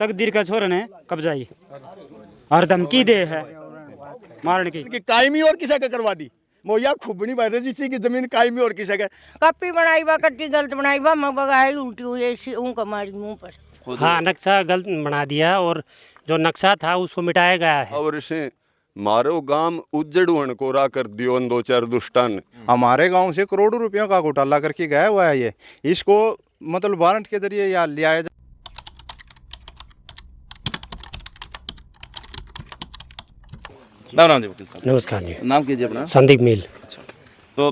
तकदीर का छोर ने कब्जाई और धमकी दे है मारने की। कायमी और किसा का करवा दी मोया खूब नहीं बैठे जिसकी की जमीन कायमी और किसा का कप्पी बनाई बा कट्टी गलत बनाई बा मैं बगाई उल्टी हुई ऐसी उनका मारी मुंह पर। हाँ, नक्शा गलत बना दिया और जो नक्शा था उसको मिटाया गया है। और इसे मारो गांव उज्जड़ कोरा कर दियो दो चार दुष्टन। हमारे गांव से करोड़ों रुपयों का घोटाला करके गया हुआ है ये, इसको मतलब वारंट के जरिए या लिया जाए। राम जी वकील साहब। नमस्कार जी। नाम कीजिए अपना। संदीप मील। तो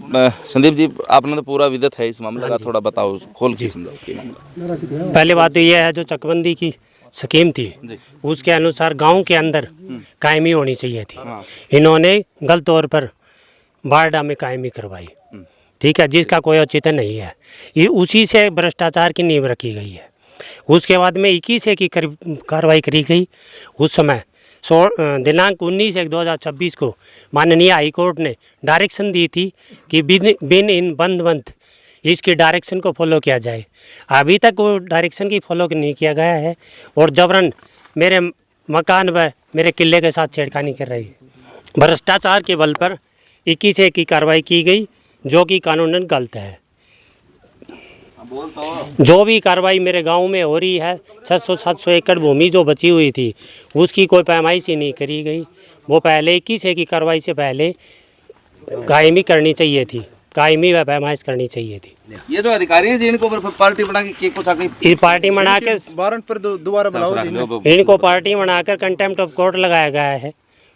संदीप जी, आपने तो पूरा विदित है इस मामले का, थोड़ा बताओ, खोल के समझाओ क्या मामला। पहले बात तो यह है जो चकबंदी की स्कीम थी उसके अनुसार गांव के अंदर कायमी होनी चाहिए थी। इन्होंने गलत तौर पर बारडा में कायमी करवाई, ठीक है, जिसका कोई औचित्य नहीं है। ये उसी से भ्रष्टाचार की नींव रखी गई है। उसके बाद में 21 की कार्रवाई करी गई। उस समय दिनांक 19/1/2026 को माननीय हाई कोर्ट ने डायरेक्शन दी थी कि बिन इन बंद इसकी डायरेक्शन को फॉलो किया जाए। अभी तक वो डायरेक्शन की फॉलो नहीं किया गया है और जबरन मेरे मकान व मेरे किले के साथ छेड़खानी कर रही है। भ्रष्टाचार के बल पर 21 की कार्रवाई की गई जो कि कानूनन गलत है। जो भी कार्रवाई मेरे गांव में हो रही है 600-700 एकड़ भूमि जो बची हुई थी उसकी कोई पैमाइश ही नहीं करी गई। वो पहले 21 की कार्रवाई से पहले कायमी करनी चाहिए थी, कायमी व पैमाइश करनी चाहिए थी। ये जो अधिकारी हैं जिनको पार्टी बना के कुछ आगे ये पार्टी बना के वारंट पर दोबारा बुलाओ। इनको पार्टी बनाकर कंटेम्प्ट ऑफ कोर्ट लगाया गया है,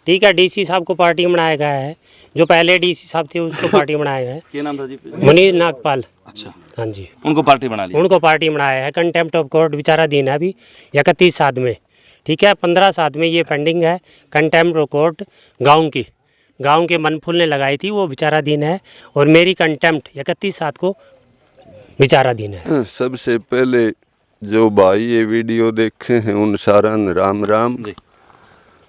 ठीक है। डीसी साहब को पार्टी बनाया गया है, जो पहले डीसी साहब थे उसको पार्टी बनाया गया है। क्या नाम था जी? मुनीर नागपाल। अच्छा, हाँ जी, उनको पार्टी बना लिया। उनको पार्टी बनाया है। कंटेम्प्ट ऑफ कोर्ट विचाराधीन है अभी 31/7 में, ठीक है। 15/7 में ये पेंडिंग है। कंटेम्प्ट ऑफ कोर्ट गांव के मनफुल ने लगाई थी, वो विचाराधीन है और मेरी कंटेम्प्ट 31/7 को विचाराधीन है। सबसे पहले जो भाई ये वीडियो देखे हैं उन सारा राम राम।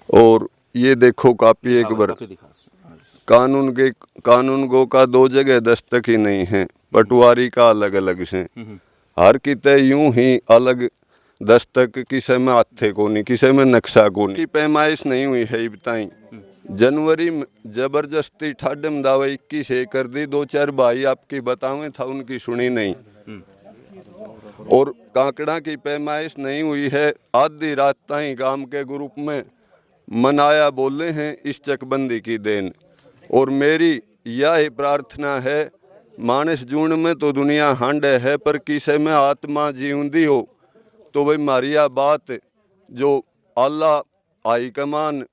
और ये देखो कापी एक बार, कानून गो का दो जगह दस्तक ही नहीं है, पटवारी का अलग अलग से। हर किते यूं ही अलग दस्तक, किसे में हाथे को नहीं, किसे में नक्शा को नहीं। पैमाइश नहीं हुई है बताई। जनवरी में जबरदस्ती ठाडम दावा 21 कर दी। 2-4 भाई आपकी बतावे था, उनकी सुनी नहीं। और कांकड़ा की पैमाइश नहीं हुई है। आधी रात ताई गांव के ग्रुप में मनाया बोले हैं इस चकबंदी की देन। और मेरी यह प्रार्थना है, मानस जून में तो दुनिया हांडे है, पर किसे में आत्मा जीवंदी हो तो भाई मारिया बात जो अल्लाह हाई कमान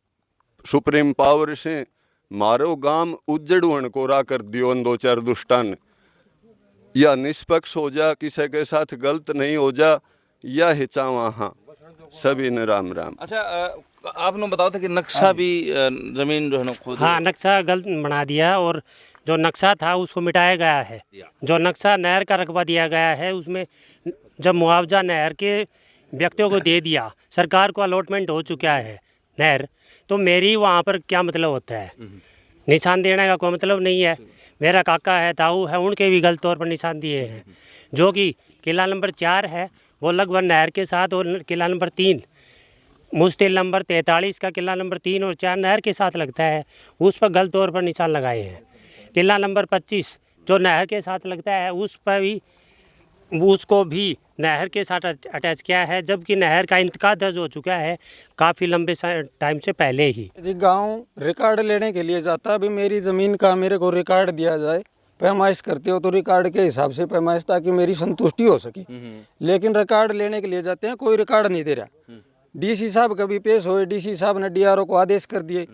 सुप्रीम पावर से मारो गांव उज्जड़ कोरा कर दियो 2-4 दुष्टन। या निष्पक्ष हो जा, किसी के साथ गलत नहीं हो जा, या हिचा वहाँ सभी ने राम राम। अच्छा, आपने बताया था कि नक्शा भी जमीन जो है ना खुद। हाँ, नक्शा गलत बना दिया और जो नक्शा था उसको मिटाया गया है। जो नक्शा नहर का रकबा दिया गया है उसमें जब मुआवजा नहर के व्यक्तियों को दे दिया, सरकार को अलॉटमेंट हो चुका है नहर, तो मेरी वहाँ पर क्या मतलब होता है? निशान देने का कोई मतलब नहीं है। मेरा काका है, ताऊ है, उनके भी गलत तौर पर निशान दिए हैं। जो कि किला नंबर 4 है वो लगभग नहर के साथ, और किला नंबर 3 मुश्तिल नंबर 43 का किला नंबर 3 और 4 नहर के साथ लगता है, उस पर गलत तौर पर निशान लगाए हैं। किला नंबर 25 जो नहर के साथ लगता है उस पर भी, उसको भी नहर के साथ अटैच किया है, जबकि नहर का इंतकाल दर्ज हो चुका है काफ़ी लंबे टाइम से पहले ही। जी गांव रिकॉर्ड लेने के लिए जाता, अभी मेरी ज़मीन का मेरे को रिकॉर्ड दिया जाए। पैमाइश करते हो तो रिकॉर्ड के हिसाब से पैमाइश, ताकि मेरी संतुष्टि हो सके। लेकिन रिकॉर्ड लेने के लिए जाते हैं, कोई रिकॉर्ड नहीं दे रहा। डीसी साहब कभी पेश हुए, डीसी साहब ने डीआरओ को आदेश कर दिए,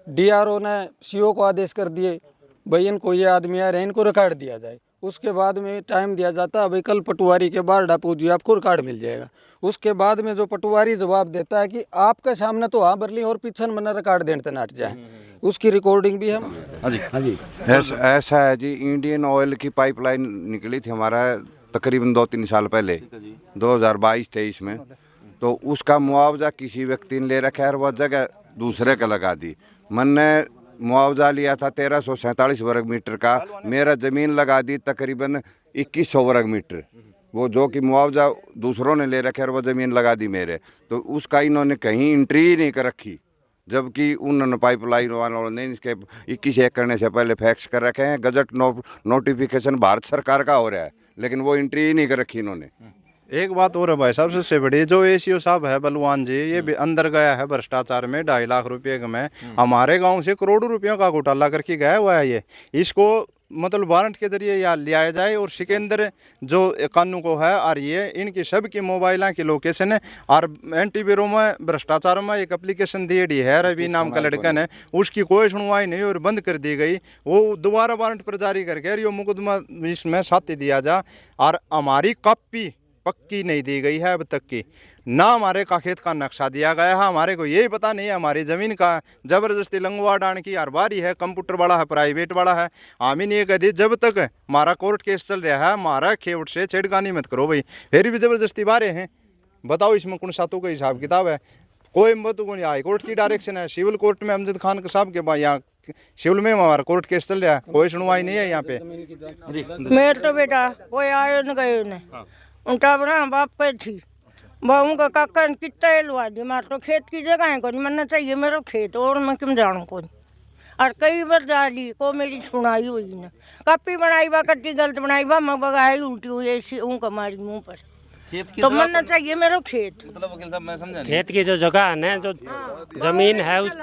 डीआरओ ने सीओ को आदेश कर दिए, भाई इनको ये आदमी आ रहे हैं, इनको रिकॉर्ड दिया जाए। उसके बाद में टाइम दिया जाता है, भाई कल पटवारी के बारडा पूजिए, आपको रिकॉर्ड मिल जाएगा। उसके बाद में जो पटवारी जवाब देता है कि आपके सामने तो हाँ बरली और पीछन मना रिकॉर्ड देने नाट जाए, उसकी रिकॉर्डिंग भी हम। हाँ जी, हाँ जी। ऐसा है जी, इंडियन ऑयल की पाइपलाइन निकली थी हमारा तकरीबन 2-3 साल पहले, 2022-23 में। तो उसका मुआवजा किसी व्यक्ति ने ले रखा है और वह जगह दूसरे का लगा दी। मैंने मुआवजा लिया था 1347 वर्ग मीटर का, मेरा ज़मीन लगा दी तकरीबन 2100 वर्ग मीटर। वो जो कि मुआवजा दूसरों ने ले रखे और वो ज़मीन लगा दी मेरे, तो उसका इन्होंने कहीं एंट्री ही नहीं कर रखी, जबकि उन्होंने पाइपलाइन वालों ने इसके 21 एक करने से पहले फैक्स कर रखे हैं, गजट नोटिफिकेशन भारत सरकार का हो रहा है, लेकिन वो एंट्री ही नहीं कर रखी इन्होंने। एक बात और है भाई साहब, सबसे बड़ी जो एसीओ साहब है बलवान जी, ये भी अंदर गया है भ्रष्टाचार में 2.5 लाख रुपए में। हमारे गांव से करोड़ों रुपयों का घोटाला करके गया हुआ है ये। इसको मतलब वारंट के जरिए या लिया जाए और सिकंदर जो कानून को है और ये इनकी सब की मोबाइल की लोकेशन है और एंटी ब्यूरो में भ्रष्टाचार में एक एप्लीकेशन दी है रवि नाम का लड़का ने, उसकी कोई सुनवाई नहीं और बंद कर दी गई। वो दोबारा वारंट पर जारी करके ये मुकदमा इसमें साथी दिया जा और हमारी कॉपी पक्की नहीं दी गई है अब तक की, ना हमारे का खेत का नक्शा दिया गया है। हमारे को यही पता नहीं है हमारी ज़मीन का ज़बरदस्ती लंगवा डान की हर बारी है, कंप्यूटर वाला है, प्राइवेट वाला है। हम ही नहीं कहते जब तक हमारा कोर्ट केस चल रहा है हमारा खेवट से छेड़खानी मत करो भाई, फिर भी ज़बरदस्ती बारे हैं। बताओ इसमें कौन सातों का हिसाब किताब है? कोई मत को नहीं, हाई कोर्ट की डायरेक्शन है, सिविल कोर्ट में अमजद खान साहब के पास यहाँ सिविल में हमारा कोर्ट केस चल रहा है, कोई सुनवाई नहीं है यहाँ पे। मेरे तो बेटा कोई आयो न गयो न, उनका बना बाप पे थी बहू का काका ने कितना लुआ दी। मार तो खेत की जगह है कोनी, मरना चाहिए मेरा खेत और मैं क्यों जानूँ कोनी। और कई बार डाली को मेरी सुनाई हुई न, कॉपी बनाई बा कट्टी गलत बनाई बा मैं बगाई उल्टी हुई ऐसी ऊँ कमारी मुँह पर, तो मरना चाहिए मेरा खेत। मतलब वकील साहब मैं समझा नहीं। खेत की जो जगह है ना, जो जमीन है उस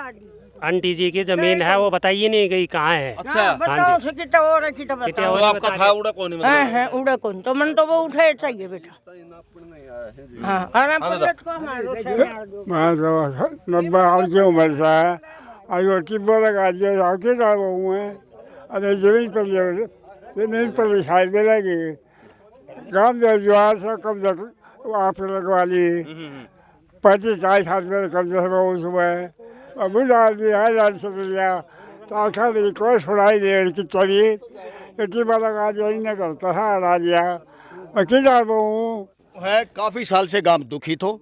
आंटी जी की जमीन है वो बताइए नहीं गई कहाँ है। अच्छा बताओ से कितना और है कितना बताओ। तो आपका था उड़ा कौन है उड़ा कौन, तो मन तो वो उठे चाहिए बेटा। हाँ अरे पुलिस को मारो से मार दो। मैं तो 90 साल की उम्र से है, अभी टिब्बो लगा दिया आके डाल हुए हैं। अरे जमीन पर दिखाई दे लगी, गाँव जवार से कब्जा आप लगवा ली, 35-40 हाथ में कब्जा से वो सुबह अभी डाल दिया है, डाल से लिया ताखा मेरी कोई सुनाई नहीं की चलिए टिब्बा लगा दिया, इन्हें करता था डाल दिया अकेले डाल हूँ है। काफी साल से गांव दुखी थो,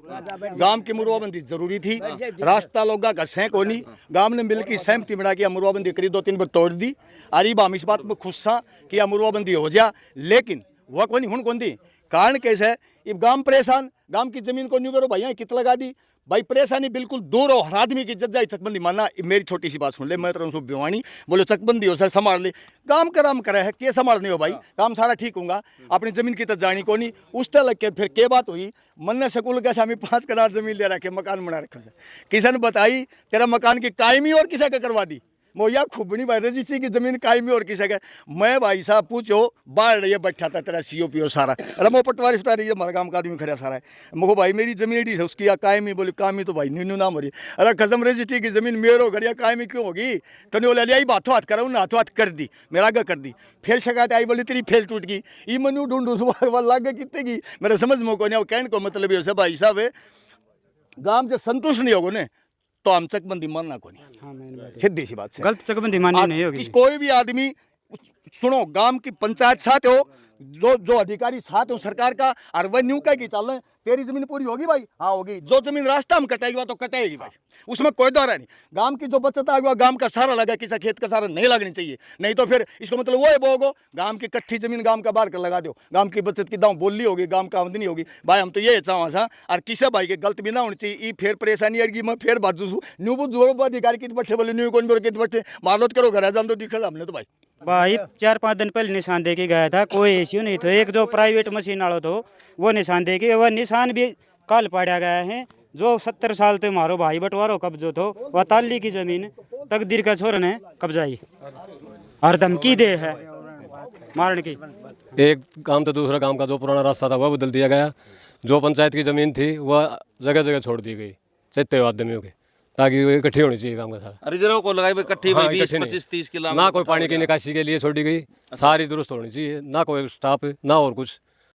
गांव की मुरवाबंदी जरूरी थी, रास्ता लोग का सें को नहीं, गांव ने मिलकर सहमति बना के मुरवाबंदी करी, 2-3 बार तोड़ दी। अरे हम इस बात में खुश था कि मुरवाबंदी हो जा, लेकिन वह कोनी हुन कौन दी। कारण कैसे है, अब गांव परेशान, गांव की जमीन को न्यू करो भाई कित लगा दी भाई, परेशानी बिल्कुल दूर हो। हर आदमी की जज्जा चकबंदी मानना। मेरी छोटी सी बात सुन ले, मैं तो भिवानी बोलो चकबंदी हो सर संभाल ले, काम कराम करे है के संभालने हो भाई, काम सारा ठीक होगा, अपनी जमीन की तो जानी को नहीं। उस तरह लग के फिर के बात हुई, मन ने स्कूल कैसे हमें 5 कनाल जमीन ले रखे, मकान बना रखे, किसी ने बताई तेरा मकान की कायमी और किसी का करवा दी, मोया खुबनी भाई रजिस्ट्री की जमीन कायमी और किसी का। मैं भाई साहब पूछो बाढ़ रही है बैठा था तेरा COPO सारा, अरे मो पटवारी फटारी हमारे गाँव का आदमी खड़ा सारा है, मुझको भाई मेरी जमीन है उसकी या कायमी, बोले कायमी तो भाई न्यू नाम हो रही, अरे कसम रजिस्ट्री की जमीन मेरो घड़िया कायमी क्यों होगी, तो नहीं बोले लिया बातों हाथ कराऊँ ना, हाथों हाथ कर दी, मेरा आगे कर दी, फिर शिकायत आई बोली तेरी फेल टूट गई, ये मनु ढूंढू सुबह लागे कितने की, मेरा समझ में को नहीं। कहने को मतलब ये भाई साहब है गाँव से संतुष्ट नहीं होगो ने तो हम चकबंदी मानना को नहीं, सीधी सी बात से गलत चकबंदी माननी नहीं होगी। कोई भी आदमी सुनो, गांव की पंचायत साथ हो, जो अधिकारी साथ हो सरकार का, और वह न्यू का की चल रहे तेरी जमीन पूरी होगी भाई, हाँ होगी, जो जमीन रास्ता में कटेगी तो कटेगी भाई, उसमें कोई दौरा नहीं। गांव की जो बचत आ गया गांव का सारा लगा, किसी खेत का सारा नहीं लगनी चाहिए, नहीं तो फिर इसको मतलब वो है बोगो गांव की कट्ठी जमीन गांव का बाहर कर लगा दो, गांव की बचत की दाव बोली होगी, गांव का आमदनी होगी भाई। हम तो ये चाहवा सा और किसी भाई के गलत भी ना होनी चाहिए, फिर परेशानी आएगी, मैं फिर बाजू न्यू बुद्ध अधिकारी की बैठे बोले न्यू कौन के बैठे मारलोत करो घर जाम तो दिखा हमने तो भाई 4-5 दिन पहले निशान दे के गया था, कोई इश्यू नहीं था। एक जो प्राइवेट मशीन वाला तो वो निशान दे के, वह निशान भी कल पाड़ा गया है। जो 70 साल से मारो भाई बंटवारो कब्जो तो वह ताली की जमीन तकदीर का छोर ने कब्जाई और धमकी दे है मारने की। एक गांव तो दूसरा गांव का जो पुराना रास्ता था वह बदल दिया गया, जो पंचायत की जमीन थी वह जगह जगह छोड़ दी गई चैत्य आदमियों के, ताकि वो इकट्ठी होनी चाहिए काम का सारा। रिजर्व को लगाई इकट्ठी 20-25-30 किलो, ना कोई पानी की निकासी के लिए छोड़ी गई, सारी दुरुस्त होनी चाहिए, ना कोई स्टाफ ना और कुछ,